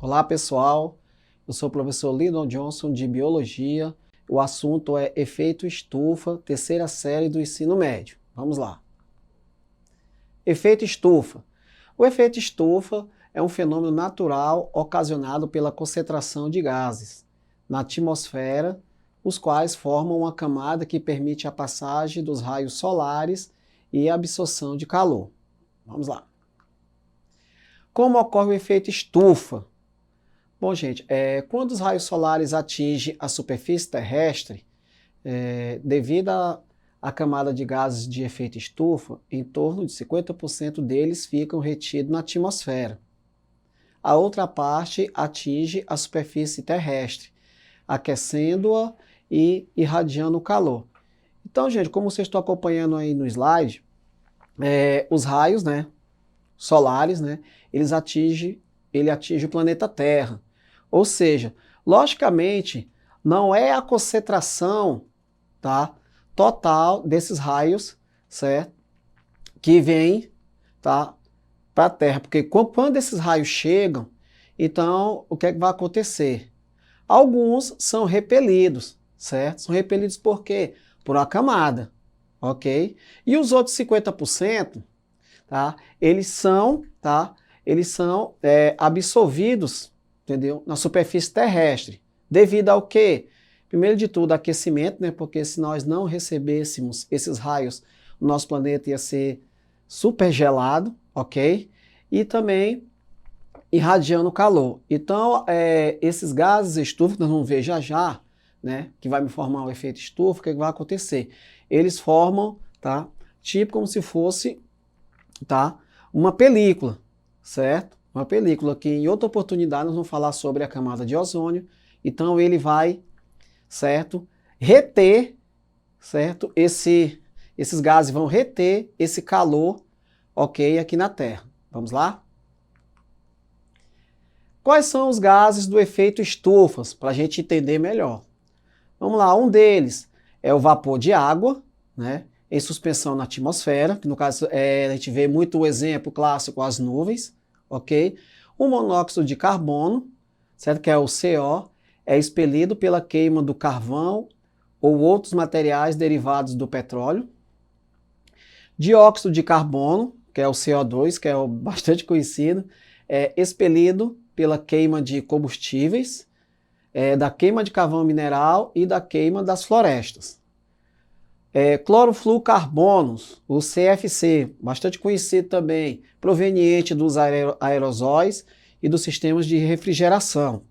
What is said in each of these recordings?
Olá pessoal, eu sou o professor Lyndon Johnson de Biologia. O assunto é efeito estufa, terceira série do ensino médio. Vamos lá. Efeito estufa. O efeito estufa é um fenômeno natural ocasionado pela concentração de gases na atmosfera, os quais formam uma camada que permite a passagem dos raios solares e a absorção de calor. Vamos lá. Como ocorre o efeito estufa? Bom, gente, quando os raios solares atingem a superfície terrestre, devido à camada de gases de efeito estufa, em torno de 50% deles ficam retidos na atmosfera. A outra parte atinge a superfície terrestre, aquecendo-a e irradiando o calor. Então, gente, como vocês estão acompanhando aí no slide, os raios, solares, ele atinge o planeta Terra. Ou seja, logicamente, não é a concentração, total desses raios, certo? Que vem, para a Terra. Porque quando esses raios chegam, então o que é que vai acontecer? Alguns são repelidos, certo? São repelidos por quê? Por uma camada, ok? E os outros 50%, eles são absorvidos, entendeu? Na superfície terrestre. Devido ao quê? Primeiro de tudo, aquecimento, porque se nós não recebêssemos esses raios, o nosso planeta ia ser super gelado, ok? E também irradiando calor. Então, esses gases estufa, que nós vamos ver já já, que vai me formar o efeito estufa, o que vai acontecer? Eles formam, tipo como se fosse, uma película, certo? Uma película que em outra oportunidade nós vamos falar sobre a camada de ozônio. Então ele vai, certo, reter, certo, esses gases vão reter esse calor, ok, aqui na Terra. Vamos lá? Quais são os gases do efeito estufas, para a gente entender melhor? Vamos lá, um deles é o vapor de água, em suspensão na atmosfera, que no caso a gente vê muito o exemplo clássico, as nuvens, ok? O monóxido de carbono, certo? Que é o CO, é expelido pela queima do carvão ou outros materiais derivados do petróleo. Dióxido de carbono, que é o CO2, que é bastante conhecido, é expelido pela queima de combustíveis, da queima de carvão mineral e da queima das florestas. Clorofluorcarbonos, o CFC, bastante conhecido também, proveniente dos aerosóis e dos sistemas de refrigeração.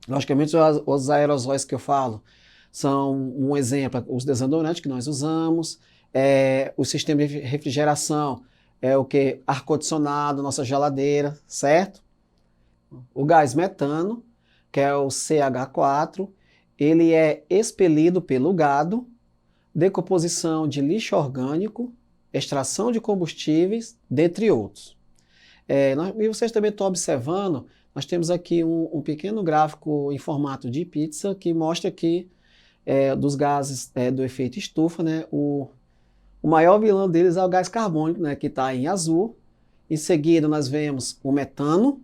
Logicamente, os aerosóis que eu falo são um exemplo, os desodorantes que nós usamos, o sistema de refrigeração é o que? Ar-condicionado, nossa geladeira, certo? O gás metano, que é o CH4, ele é expelido pelo gado, decomposição de lixo orgânico, extração de combustíveis, dentre outros. E vocês também estão observando, nós temos aqui um pequeno gráfico em formato de pizza que mostra aqui dos gases do efeito estufa, o maior vilão deles é o gás carbônico, que está em azul. Em seguida nós vemos o metano,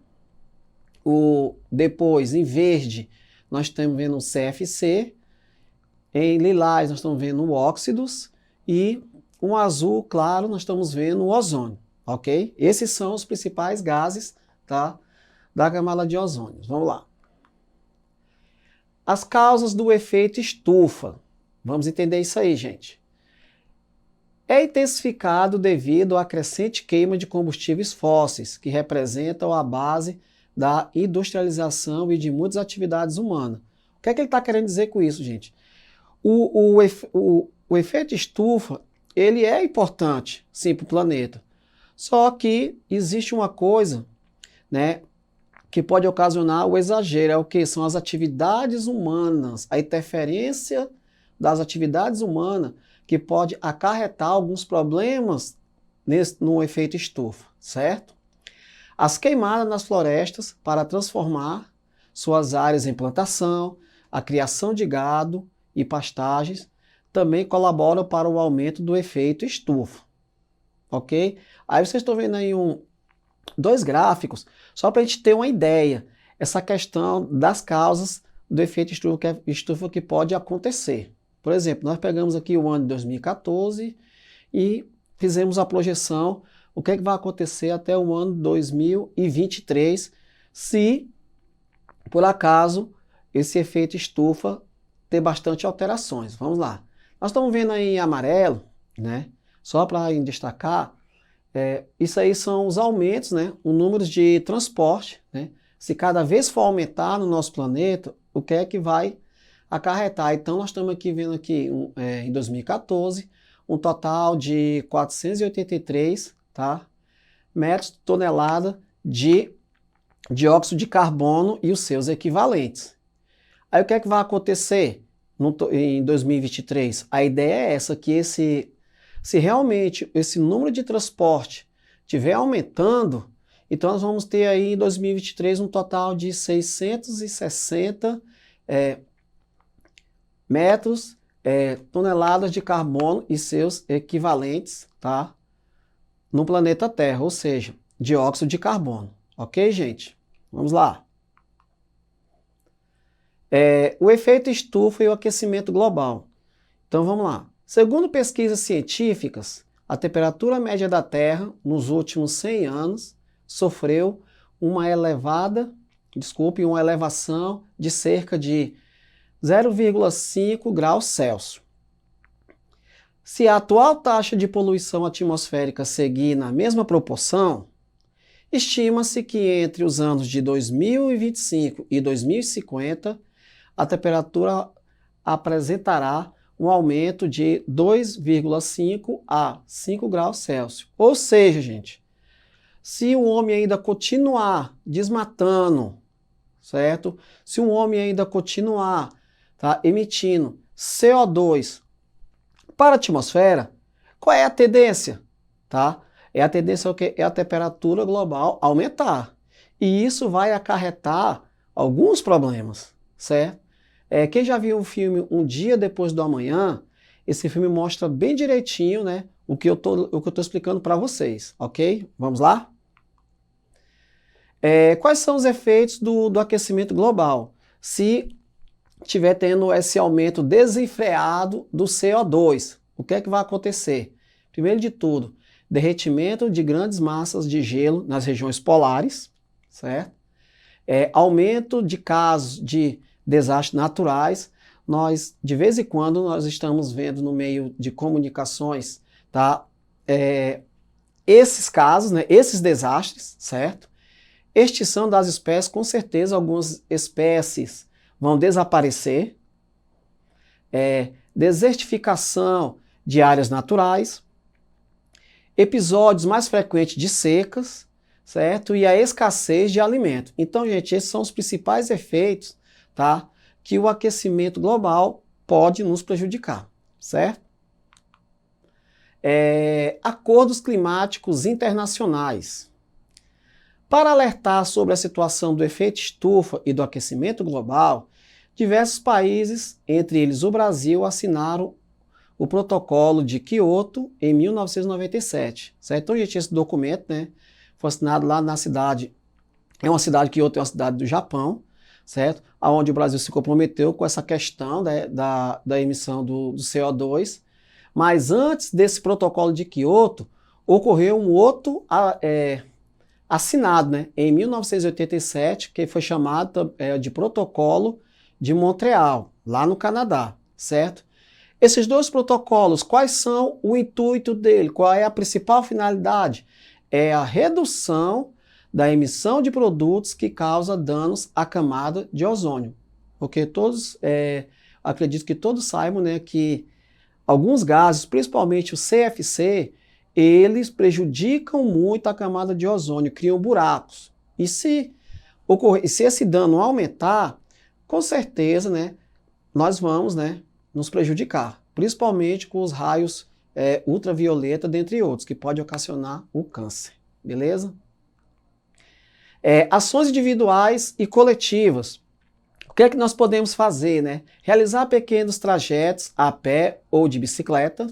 depois em verde nós estamos vendo o CFC, em lilás nós estamos vendo óxidos e um azul claro nós estamos vendo o ozônio, ok? Esses são os principais gases, da camada de ozônio. Vamos lá. As causas do efeito estufa. Vamos entender isso aí, gente. É intensificado devido à crescente queima de combustíveis fósseis, que representam a base da industrialização e de muitas atividades humanas. O que é que ele está querendo dizer com isso, gente? O efeito estufa, ele é importante, sim, para o planeta. Só que existe uma coisa, que pode ocasionar o exagero. É o que? São as atividades humanas, a interferência das atividades humanas, que pode acarretar alguns problemas no efeito estufa, certo? As queimadas nas florestas para transformar suas áreas em plantação, a criação de gado e pastagens também colaboram para o aumento do efeito estufa, ok? Aí vocês estão vendo aí dois gráficos, só para a gente ter uma ideia. essa questão das causas do efeito estufa que pode acontecer. Por exemplo, nós pegamos aqui o ano de 2014 e fizemos a projeção, o que é que vai acontecer até o ano 2023, se, por acaso, esse efeito estufa ter bastante alterações. Vamos lá. Nós estamos vendo aí em amarelo, né? Só para destacar, isso aí são os aumentos, né? O número de transporte, né? Se cada vez for aumentar no nosso planeta, o que é que vai acarretar? Então, nós estamos aqui vendo aqui, em 2014, um total de 483, tá? Metros por tonelada de dióxido de carbono e os seus equivalentes. Aí o que é que vai acontecer em 2023? A ideia é essa, que se realmente esse número de transporte estiver aumentando, então nós vamos ter aí em 2023 um total de 660 toneladas de carbono e seus equivalentes, tá? No planeta Terra, ou seja, dióxido de carbono. Ok, gente? Vamos lá. O efeito estufa e o aquecimento global. Então vamos lá. Segundo pesquisas científicas, a temperatura média da Terra nos últimos 100 anos sofreu uma elevação de cerca de 0,5 graus Celsius. Se a atual taxa de poluição atmosférica seguir na mesma proporção, estima-se que entre os anos de 2025 e 2050, a temperatura apresentará um aumento de 2,5 a 5 graus Celsius. Ou seja, gente, se o homem ainda continuar desmatando, certo? Se o homem ainda continuar, tá, emitindo CO2 para a atmosfera, qual é a tendência? Tá? A tendência é a temperatura global aumentar. E isso vai acarretar alguns problemas, certo? Quem já viu o filme Um Dia Depois do Amanhã, esse filme mostra bem direitinho, né, o que eu tô explicando para vocês, ok? Vamos lá? Quais são os efeitos do aquecimento global? Se estiver tendo esse aumento desenfreado do CO2, o que é que vai acontecer? Primeiro de tudo, derretimento de grandes massas de gelo nas regiões polares, certo? Aumento de casos de desastres naturais. Nós, de vez em quando, nós estamos vendo no meio de comunicações, tá? Esses casos, né? Esses desastres, certo? Extinção das espécies, com certeza algumas espécies vão desaparecer. Desertificação de áreas naturais. Episódios mais frequentes de secas, certo? E a escassez de alimento. Então, gente, esses são os principais efeitos, tá, que o aquecimento global pode nos prejudicar, certo? Acordos climáticos internacionais. Para alertar sobre a situação do efeito estufa e do aquecimento global, diversos países, entre eles o Brasil, assinaram o Protocolo de Kyoto em 1997, certo? Então, gente, esse documento, né, foi assinado lá na cidade, Kyoto é uma cidade do Japão, certo? Onde o Brasil se comprometeu com essa questão, né, da emissão do CO2. Mas antes desse protocolo de Kyoto, ocorreu um outro assinado, né, em 1987, que foi chamado de Protocolo de Montreal, lá no Canadá, certo? Esses dois protocolos, quais são o intuito dele? Qual é a principal finalidade? É a redução da emissão de produtos que causam danos à camada de ozônio. Porque todos, acredito que todos saibam, né, que alguns gases, principalmente o CFC, eles prejudicam muito a camada de ozônio, criam buracos. E se esse dano aumentar, com certeza, né, nós vamos, né, nos prejudicar, principalmente com os raios ultravioleta, dentre outros, que pode ocasionar o câncer. Beleza? Ações individuais e coletivas. O que é que nós podemos fazer, né? Realizar pequenos trajetos a pé ou de bicicleta,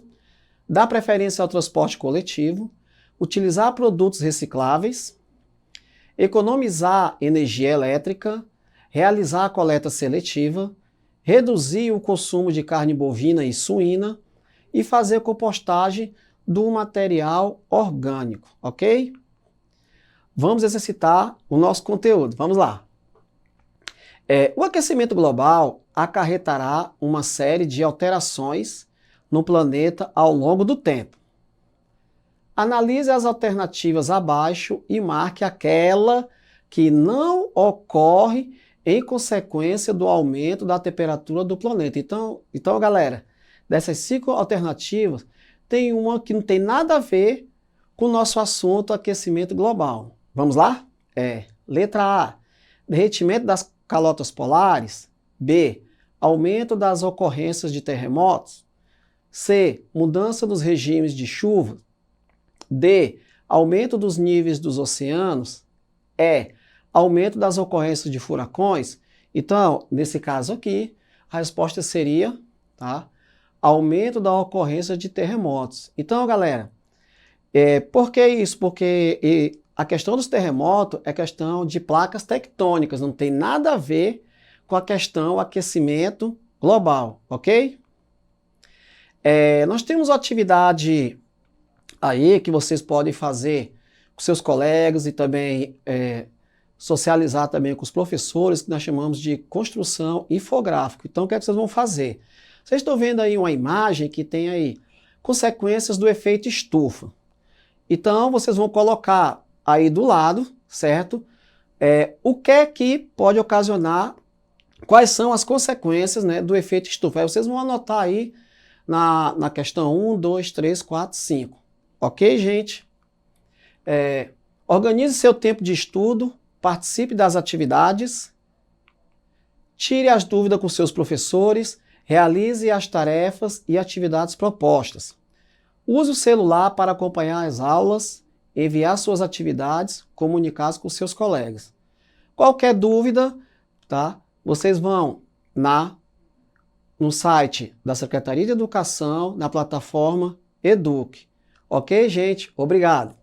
dar preferência ao transporte coletivo, utilizar produtos recicláveis, economizar energia elétrica, realizar a coleta seletiva, reduzir o consumo de carne bovina e suína e fazer compostagem do material orgânico, ok? Vamos exercitar o nosso conteúdo. Vamos lá. O aquecimento global acarretará uma série de alterações no planeta ao longo do tempo. Analise as alternativas abaixo e marque aquela que não ocorre em consequência do aumento da temperatura do planeta. Então, galera, dessas 5 alternativas, tem uma que não tem nada a ver com o nosso assunto aquecimento global. Vamos lá? Letra A, derretimento das calotas polares. B, aumento das ocorrências de terremotos. C, mudança dos regimes de chuva. D, aumento dos níveis dos oceanos. E, aumento das ocorrências de furacões. Então, nesse caso aqui, a resposta seria, tá? Aumento da ocorrência de terremotos. Então, galera, por que isso? Porque a questão dos terremotos é questão de placas tectônicas, não tem nada a ver com a questão aquecimento global, ok? Nós temos uma atividade aí que vocês podem fazer com seus colegas e também socializar também com os professores, que nós chamamos de construção infográfica. Então, o que é que vocês vão fazer? Vocês estão vendo aí uma imagem que tem aí consequências do efeito estufa. Então, vocês vão colocar aí do lado, certo? O que é que pode ocasionar, quais são as consequências, né, do efeito estufa. Aí vocês vão anotar aí na questão 1, 2, 3, 4, 5. Ok, gente? Organize seu tempo de estudo, participe das atividades, tire as dúvidas com seus professores, realize as tarefas e atividades propostas. Use o celular para acompanhar as aulas, enviar suas atividades, comunicar com seus colegas. Qualquer dúvida, tá? Vocês vão no site da Secretaria de Educação, na plataforma Eduque. Ok, gente? Obrigado.